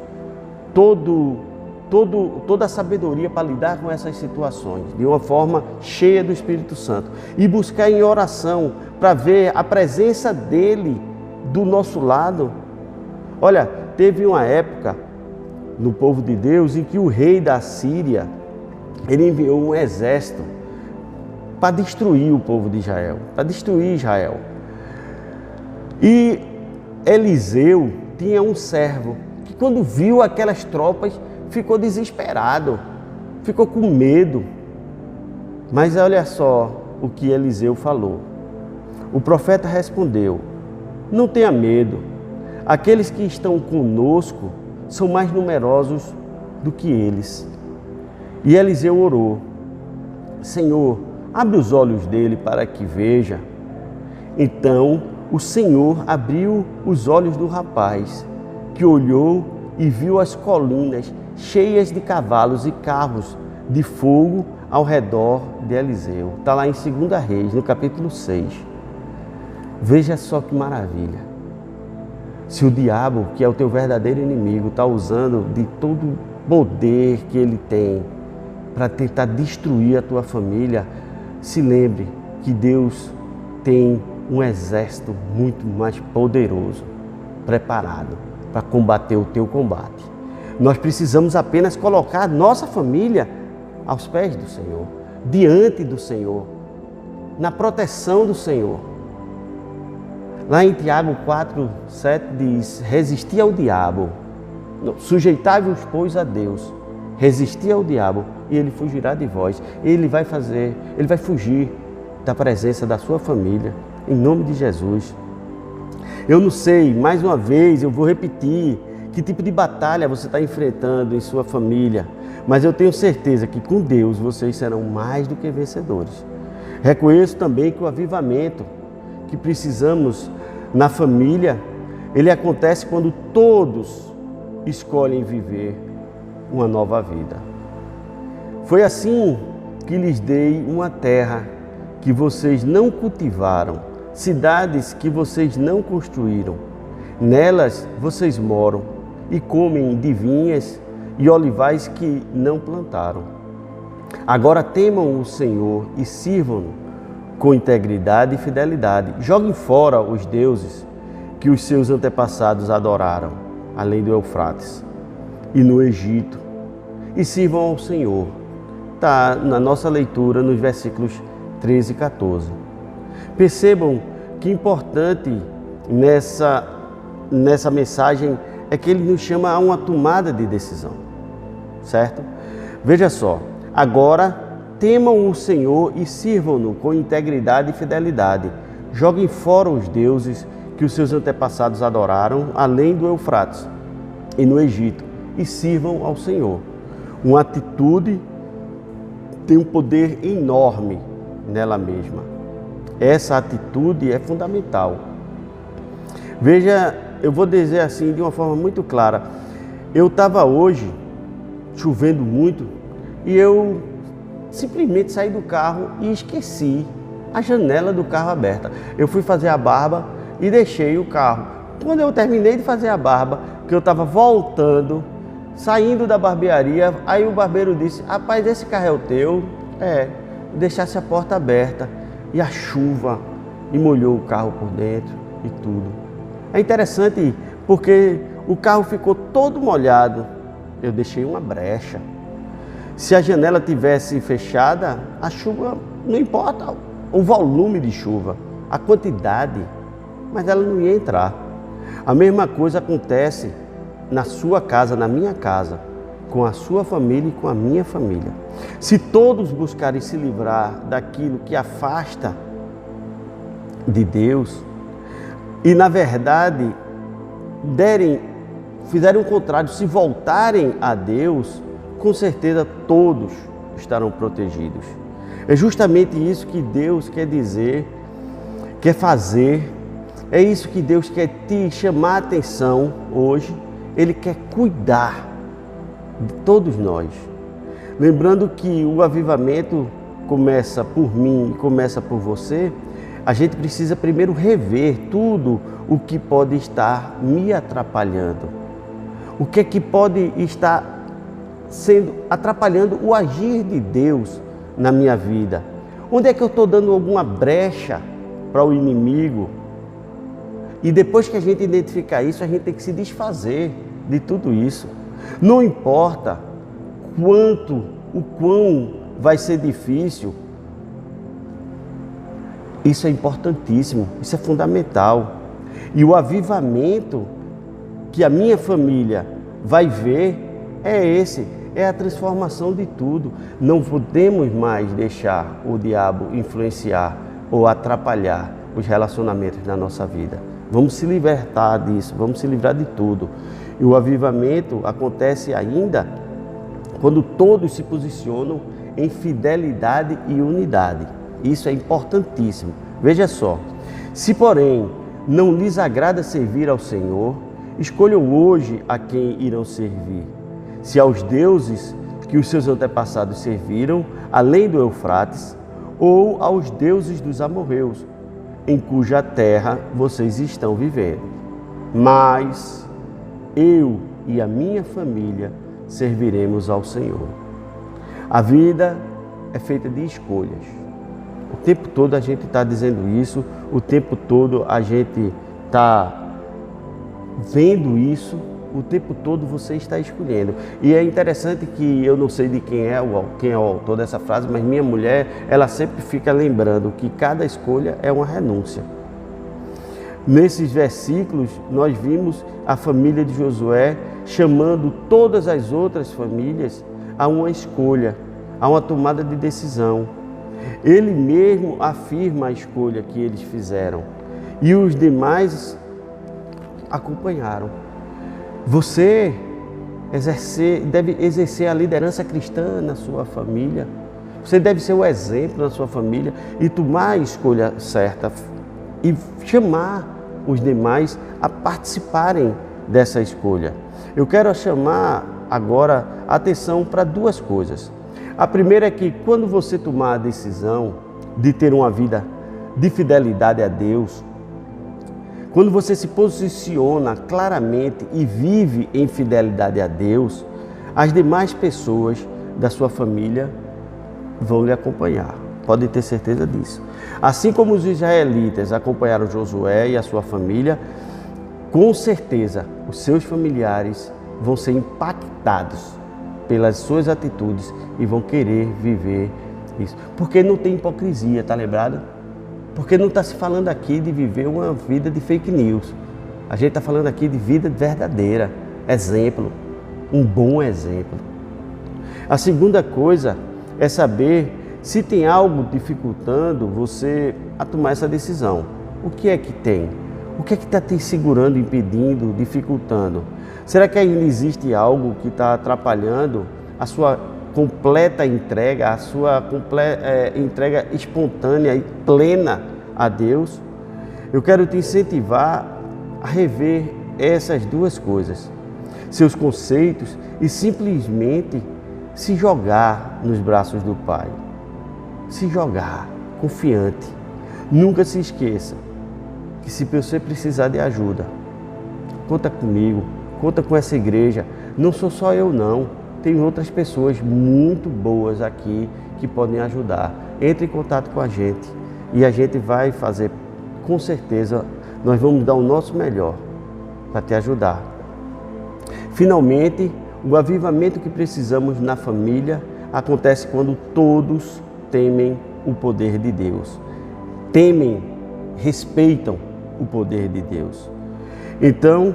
toda a sabedoria para lidar com essas situações, de uma forma cheia do Espírito Santo, e buscar em oração para ver a presença dele do nosso lado. Olha, teve uma época no povo de Deus em que o rei da Síria, ele enviou um exército para destruir o povo de Israel, para destruir Israel. E Eliseu tinha um servo que, quando viu aquelas tropas, ficou desesperado, ficou com medo. Mas olha só o que Eliseu falou. O profeta respondeu: não tenha medo, aqueles que estão conosco são mais numerosos do que eles. E Eliseu orou: Senhor, abre os olhos dele para que veja. Então o Senhor abriu os olhos do rapaz, que olhou e viu as colinas cheias de cavalos e carros de fogo ao redor de Eliseu. Está lá em 2 Reis, no capítulo 6. Veja só que maravilha. Se o diabo, que é o teu verdadeiro inimigo, está usando de todo o poder que ele tem para tentar destruir a tua família, se lembre que Deus tem um exército muito mais poderoso, preparado para combater o teu combate. Nós precisamos apenas colocar a nossa família aos pés do Senhor, diante do Senhor, na proteção do Senhor. Lá em Tiago 4:7 diz: resisti ao diabo, sujeitai-vos, pois, a Deus, resisti ao diabo e ele fugirá de vós. Ele vai fugir da presença da sua família, em nome de Jesus. Eu não sei, mais uma vez, eu vou repetir, que tipo de batalha você está enfrentando em sua família, mas eu tenho certeza que com Deus vocês serão mais do que vencedores. Reconheço também que o avivamento que precisamos na família, ele acontece quando todos escolhem viver uma nova vida. Foi assim que lhes dei uma terra que vocês não cultivaram, cidades que vocês não construíram. Nelas vocês moram e comem de vinhas e olivais que não plantaram. Agora temam o Senhor e sirvam-no com integridade e fidelidade. Joguem fora os deuses que os seus antepassados adoraram, além do Eufrates e no Egito, e sirvam ao Senhor. Está na nossa leitura nos versículos 13 e 14. Percebam que importante nessa mensagem é que ele nos chama a uma tomada de decisão, certo? Veja só, agora temam o Senhor e sirvam-no com integridade e fidelidade. Joguem fora os deuses que os seus antepassados adoraram, além do Eufrates e no Egito, e sirvam ao Senhor. Uma atitude tem um poder enorme nela mesma. Essa atitude é fundamental. Veja, eu vou dizer assim de uma forma muito clara. Eu estava hoje chovendo muito e eu simplesmente saí do carro e esqueci a janela do carro aberta. Eu fui fazer a barba e deixei o carro. Quando eu terminei de fazer a barba, que eu estava voltando, saindo da barbearia, aí o barbeiro disse: rapaz, esse carro é o teu? Deixasse a porta aberta e a chuva e molhou o carro por dentro e tudo. É interessante porque o carro ficou todo molhado. Eu deixei uma brecha. Se a janela tivesse fechada, a chuva, não importa o volume de chuva, a quantidade, mas ela não ia entrar. A mesma coisa acontece na sua casa, na minha casa, com a sua família e com a minha família. Se todos buscarem se livrar daquilo que afasta de Deus e, na verdade, fizerem o contrário, se voltarem a Deus, com certeza todos estarão protegidos. É justamente isso que Deus quer dizer, quer fazer. É isso que Deus quer te chamar a atenção hoje. Ele quer cuidar de todos nós. Lembrando que o avivamento começa por mim e começa por você, a gente precisa primeiro rever tudo o que pode estar me atrapalhando. O que é que pode estar atrapalhando o agir de Deus na minha vida? Onde é que eu estou dando alguma brecha para o inimigo? E depois que a gente identificar isso, a gente tem que se desfazer de tudo isso. Não importa o quão vai ser difícil, isso é importantíssimo, isso é fundamental. E o avivamento que a minha família vai ver é a transformação de tudo. Não podemos mais deixar o diabo influenciar ou atrapalhar os relacionamentos da nossa vida. Vamos se libertar disso, vamos se livrar de tudo. E o avivamento acontece ainda quando todos se posicionam em fidelidade e unidade. Isso é importantíssimo. Veja só, se porém não lhes agrada servir ao Senhor, escolham hoje a quem irão servir. Se aos deuses que os seus antepassados serviram, além do Eufrates, ou aos deuses dos amorreus, em cuja terra vocês estão vivendo. Mas eu e a minha família serviremos ao Senhor. A vida é feita de escolhas. O tempo todo a gente está dizendo isso, o tempo todo a gente está vendo isso, o tempo todo você está escolhendo. E é interessante que eu não sei de quem é o autor dessa frase, mas minha mulher, ela sempre fica lembrando que cada escolha é uma renúncia. Nesses versículos, nós vimos a família de Josué chamando todas as outras famílias a uma escolha, a uma tomada de decisão. Ele mesmo afirma a escolha que eles fizeram e os demais acompanharam. Você deve exercer a liderança cristã na sua família. Você deve ser o exemplo na sua família e tomar a escolha certa e chamar os demais a participarem dessa escolha. Eu quero chamar agora a atenção para duas coisas. A primeira é que quando você tomar a decisão de ter uma vida de fidelidade a Deus, quando você se posiciona claramente e vive em fidelidade a Deus, as demais pessoas da sua família vão lhe acompanhar. Pode ter certeza disso. Assim como os israelitas acompanharam Josué e a sua família, com certeza os seus familiares vão ser impactados pelas suas atitudes e vão querer viver isso. Porque não tem hipocrisia, tá lembrado? Porque não está se falando aqui de viver uma vida de fake news. A gente está falando aqui de vida verdadeira, exemplo, um bom exemplo. A segunda coisa é saber se tem algo dificultando você a tomar essa decisão. O que é que tem? O que é que está te segurando, impedindo, dificultando? Será que ainda existe algo que está atrapalhando a sua completa entrega, a sua entrega espontânea e plena a Deus? Eu quero te incentivar a rever essas duas coisas, seus conceitos, e simplesmente se jogar nos braços do Pai. Se jogar, confiante. Nunca se esqueça que se você precisar de ajuda, conta comigo, conta com essa igreja. Não sou só eu não, tem outras pessoas muito boas aqui que podem ajudar. Entre em contato com a gente e a gente vai fazer, com certeza, nós vamos dar o nosso melhor para te ajudar. Finalmente, o avivamento que precisamos na família acontece quando todos temem o poder de Deus. Temem, respeitam o poder de Deus. Então,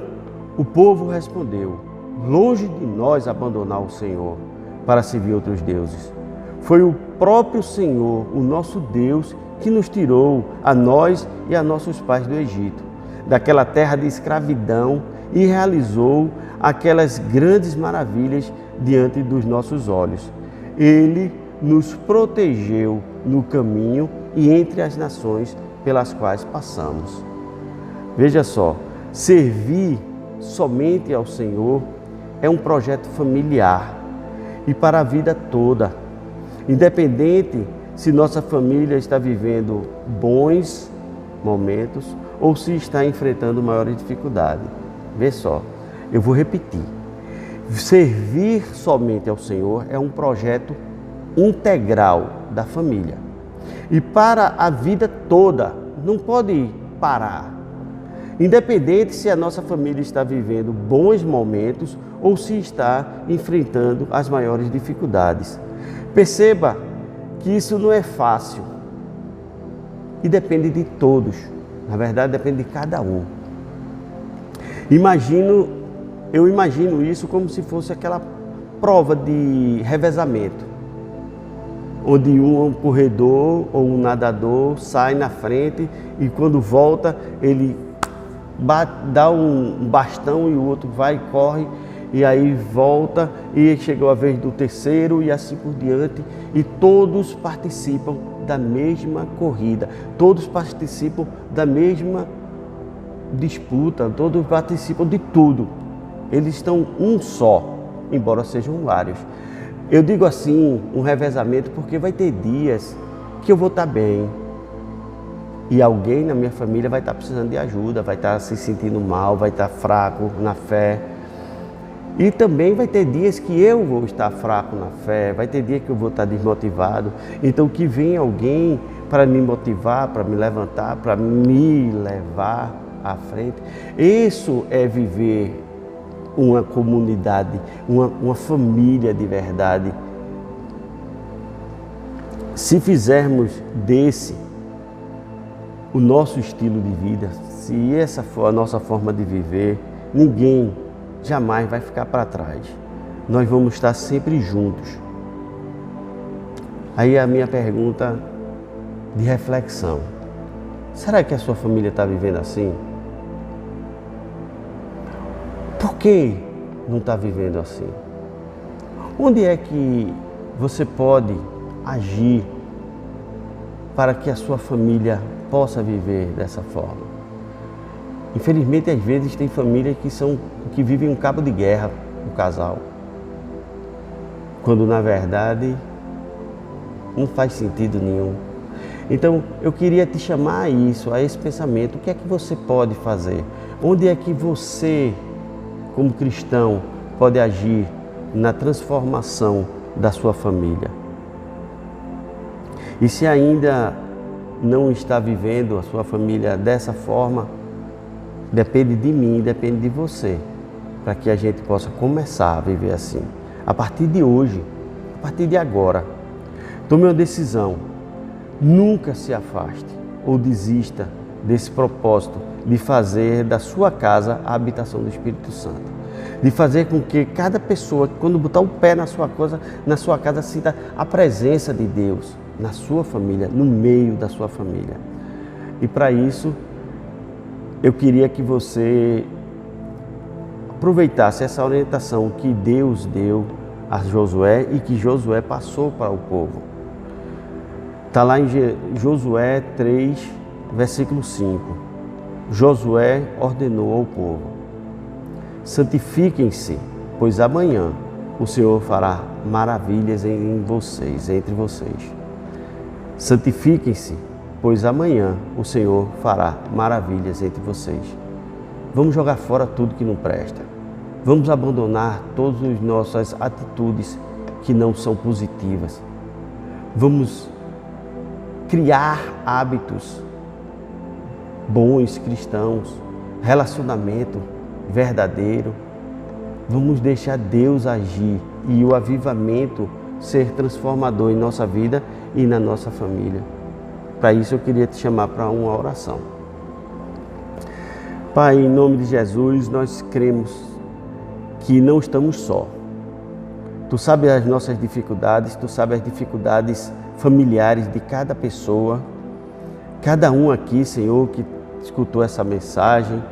o povo respondeu: longe de nós abandonar o Senhor para servir outros deuses. Foi o próprio Senhor, o nosso Deus, que nos tirou, a nós e a nossos pais do Egito, daquela terra de escravidão, e realizou aquelas grandes maravilhas diante dos nossos olhos. Ele nos protegeu no caminho e entre as nações pelas quais passamos. Veja só, servir somente ao Senhor é um projeto familiar e para a vida toda. Independente se nossa família está vivendo bons momentos ou se está enfrentando maiores dificuldades. Vê só, eu vou repetir. Servir somente ao Senhor é um projeto integral da família. E para a vida toda, não pode parar. Independente se a nossa família está vivendo bons momentos ou se está enfrentando as maiores dificuldades. Perceba que isso não é fácil e depende de todos. Na verdade, depende de cada um. Eu imagino isso como se fosse aquela prova de revezamento, onde um corredor ou um nadador sai na frente e quando volta ele dá um bastão e o outro vai e corre e aí volta e chegou a vez do terceiro e assim por diante, e todos participam da mesma corrida, todos participam da mesma disputa, todos participam de tudo. Eles estão um só, embora sejam vários. Eu digo assim, um revezamento, porque vai ter dias que eu vou estar bem e alguém na minha família vai estar precisando de ajuda, vai estar se sentindo mal, vai estar fraco na fé. E também vai ter dias que eu vou estar fraco na fé, vai ter dia que eu vou estar desmotivado. Então que venha alguém para me motivar, para me levantar, para me levar à frente. Isso é viver uma comunidade, uma família de verdade. Se fizermos desse o nosso estilo de vida, se essa for a nossa forma de viver, ninguém jamais vai ficar para trás. Nós vamos estar sempre juntos. Aí a minha pergunta de reflexão: será que a sua família está vivendo assim? Por que não está vivendo assim? Onde é que você pode agir para que a sua família possa viver dessa forma? Infelizmente, às vezes, tem famílias que vivem um cabo de guerra, o casal. Quando, na verdade, não faz sentido nenhum. Então, eu queria te chamar a isso, a esse pensamento. O que é que você pode fazer? Onde é que você, como cristão, pode agir na transformação da sua família? E se ainda não está vivendo a sua família dessa forma, depende de mim, depende de você, para que a gente possa começar a viver assim. A partir de hoje, a partir de agora, tome uma decisão. Nunca se afaste ou desista desse propósito de fazer da sua casa a habitação do Espírito Santo. De fazer com que cada pessoa, quando botar o pé na sua casa, sinta a presença de Deus na sua família, no meio da sua família. E para isso, eu queria que você aproveitasse essa orientação que Deus deu a Josué e que Josué passou para o povo. Está lá em Josué 3, versículo 5. Josué ordenou ao povo: santifiquem-se, pois amanhã o Senhor fará maravilhas entre vocês. Santifiquem-se, pois amanhã o Senhor fará maravilhas entre vocês. Vamos jogar fora tudo que não presta. Vamos abandonar todas as nossas atitudes que não são positivas. Vamos criar hábitos bons, cristãos, relacionamento verdadeiro. Vamos deixar Deus agir e o avivamento ser transformador em nossa vida e na nossa família. Para isso eu queria te chamar para uma oração. Pai, em nome de Jesus, nós cremos que não estamos só. Tu sabes as nossas dificuldades, Tu sabes as dificuldades familiares de cada pessoa, cada um aqui, Senhor, que escutou essa mensagem.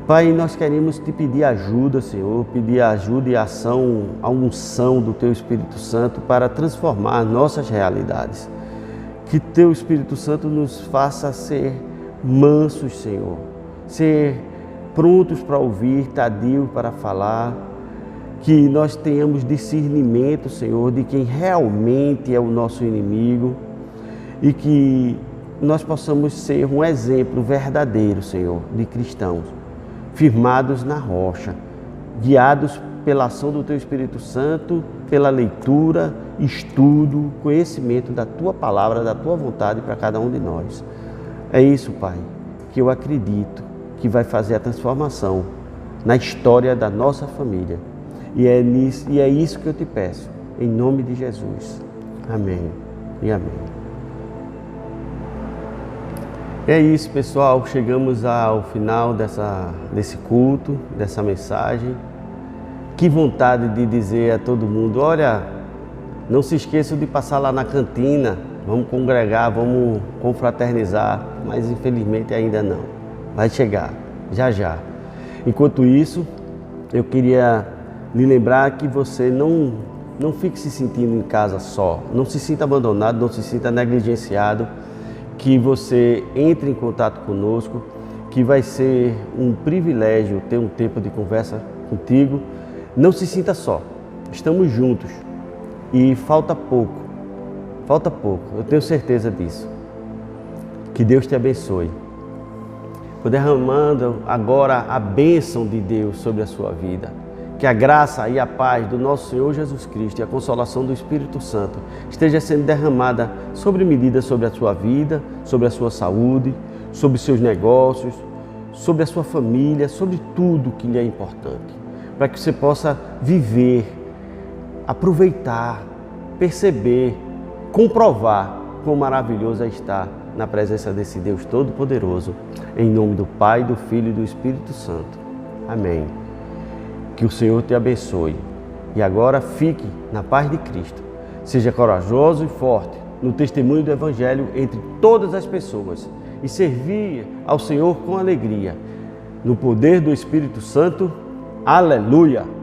Pai, nós queremos te pedir ajuda, Senhor, pedir ajuda e ação, a unção do Teu Espírito Santo para transformar nossas realidades. Que Teu Espírito Santo nos faça ser mansos, Senhor, ser prontos para ouvir, tardios para falar, que nós tenhamos discernimento, Senhor, de quem realmente é o nosso inimigo e que nós possamos ser um exemplo verdadeiro, Senhor, de cristãos, firmados na rocha, guiados pela ação do Teu Espírito Santo, pela leitura, estudo, conhecimento da Tua palavra, da Tua vontade para cada um de nós. É isso, Pai, que eu acredito que vai fazer a transformação na história da nossa família. E é isso que eu te peço, em nome de Jesus. Amém e amém. É isso, pessoal. Chegamos ao final desse culto, dessa mensagem. Que vontade de dizer a todo mundo: olha, não se esqueçam de passar lá na cantina, vamos congregar, vamos confraternizar, mas infelizmente ainda não. Vai chegar, já já. Enquanto isso, eu queria lhe lembrar que você não fique se sentindo em casa só, não se sinta abandonado, não se sinta negligenciado, que você entre em contato conosco, que vai ser um privilégio ter um tempo de conversa contigo. Não se sinta só, estamos juntos e falta pouco, eu tenho certeza disso. Que Deus te abençoe. Vou derramando agora a bênção de Deus sobre a sua vida. Que a graça e a paz do nosso Senhor Jesus Cristo e a consolação do Espírito Santo esteja sendo derramada sobre medida sobre a sua vida, sobre a sua saúde, sobre os seus negócios, sobre a sua família, sobre tudo que lhe é importante. Para que você possa viver, aproveitar, perceber, comprovar quão maravilhoso é estar na presença desse Deus Todo-Poderoso. Em nome do Pai, do Filho e do Espírito Santo. Amém. Que o Senhor te abençoe. E agora fique na paz de Cristo. Seja corajoso e forte no testemunho do Evangelho entre todas as pessoas e servir ao Senhor com alegria. no poder do Espírito Santo. Aleluia!